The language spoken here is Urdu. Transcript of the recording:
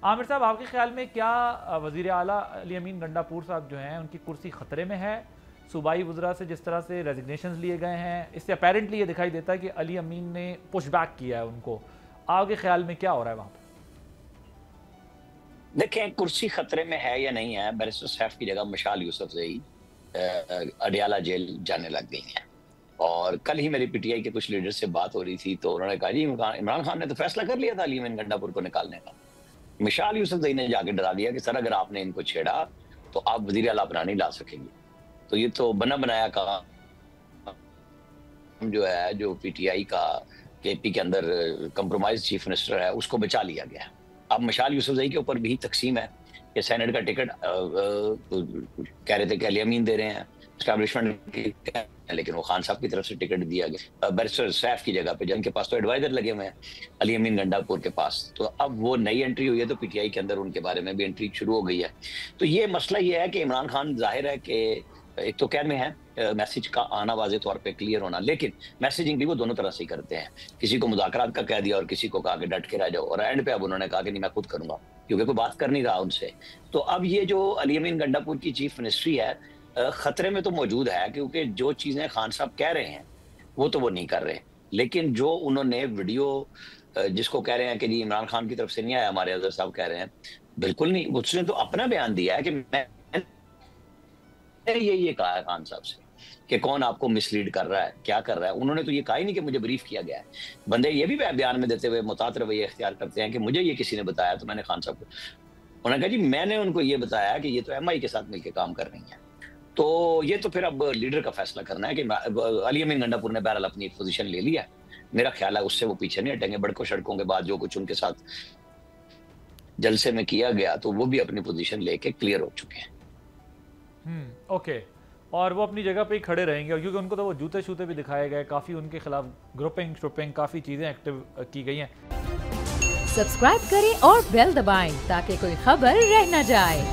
عامر صاحب آپ کے خیال میں کیا وزیر اعلیٰ علی امین گنڈاپور صاحب جو ہیں ان کی کرسی خطرے میں ہے؟ صوبائی وزراء سے جس طرح سے ریزگنیشنز لیے گئے ہیں اس سے اپیرنٹلی یہ دکھائی دیتا ہے کہ علی امین نے پش بیک کیا ہے ان کو، آپ کے خیال میں کیا ہو رہا ہے وہاں پہ؟ دیکھیں کرسی خطرے میں ہے یا نہیں ہے، بیرسٹر سیف کی جگہ مشال یوسفزئی اڈیالہ جیل جانے لگ گئی ہیں۔ اور کل ہی میری پی ٹی آئی کے کچھ لیڈر سے بات ہو رہی تھی تو انہوں نے کہا جی عمران خان نے تو فیصلہ کر لیا تھا علی امین گنڈاپور کو نکالنے کا۔ مشال یوسفزئی نے جا کے ڈرا دیا کہ سر اگر آپ نے ان کو چھیڑا تو آپ وزیر اعلیٰ اپنا نہیں لا سکیں گے۔ تو یہ تو بنا بنایا کام جو ہے، جو پی ٹی آئی کا کے پی کے اندر کمپرومائز چیف منسٹر ہے اس کو بچا لیا گیا ہے۔ اب مشال یوسفزئی کے اوپر بھی تقسیم ہے کہ سینٹ کا ٹکٹ کہہ رہے تھے کہ علی امین دے رہے ہیں اسٹیبلشمنٹ، لیکن وہ خان صاحب کی طرف سے ٹکٹ دیا گیا بیرسٹر سیف کی جگہ پہ، جن کے پاس تو ایڈوائزر لگے ہوئے ہیں علی امین گنڈاپور کے پاس۔ تو اب وہ نئی انٹری ہوئی ہے تو پی ٹی آئی کے اندر ان کے بارے میں بھی انٹری شروع ہو گئی ہے۔ تو یہ مسئلہ یہ ہے کہ عمران خان ظاہر ہے کہ ایک تو کہنے میں ہے میسج کا آنا واضح طور پہ کلیئر ہونا، لیکن میسیجنگ بھی وہ دونوں طرح سے ہی کرتے ہیں، کسی کو مذاکرات کا کہہ دیا اور کسی کو کہا کہ ڈٹ کے رہ جاؤ، اور اینڈ پہ اب انہوں نے کہا کہ نہیں میں خود کروں گا کیونکہ کوئی بات کر نہیں رہا ان سے۔ تو اب یہ جو علی امین گنڈاپور کی چیف منسٹری ہے خطرے میں تو موجود ہے، کیونکہ جو چیزیں خان صاحب کہہ رہے ہیں وہ تو وہ نہیں کر رہے، لیکن جو انہوں نے ویڈیو جس کو کہہ رہے ہیں کہ جی عمران خان کی طرف سے نہیں آیا، ہمارے اظہر صاحب کہہ رہے ہیں بالکل نہیں، اس نے تو اپنا بیان دیا ہے کہ میں یہ کہا ہے خان صاحب سے کہ کون آپ کو مس لیڈ کر رہا ہے، کیا کر رہا ہے۔ انہوں نے تو یہ کہا ہی نہیں کہ مجھے بریف کیا گیا ہے۔ بندے یہ بھی بیان میں دیتے ہوئے محتاط رویہ اختیار کرتے ہیں کہ مجھے یہ کسی نے بتایا تو میں نے خان صاحب کو، انہوں نے کہا جی میں نے ان کو یہ بتایا کہ یہ تو ایم آئی کے ساتھ مل کے کام کر رہی ہیں۔ تو یہ تو پھر اب لیڈر کا فیصلہ کرنا ہے کہ علی امین گنڈاپور نے بہرحال اپنی پوزیشن لے لیا ہے، میرا خیال ہے اس سے وہ پیچھے نہیں ہٹیں گے۔ بڑکوں سڑکوں کے بعد جو کچھ ان کے ساتھ جلسے میں کیا گیا تو وہ بھی اپنی پوزیشن لے کے کلیئر ہو چکے ہیں۔ اوکے، اور وہ اپنی جگہ پہ ہی کھڑے رہیں گے کیونکہ ان کو تو وہ جوتے شوتے بھی دکھائے گئے، کافی ان کے خلاف گروپنگ کافی چیزیں ایکٹیو کی گئی ہیں۔ سبسکرائب کریں اور بیل دبائیں تاکہ کوئی خبر رہ نہ جائے۔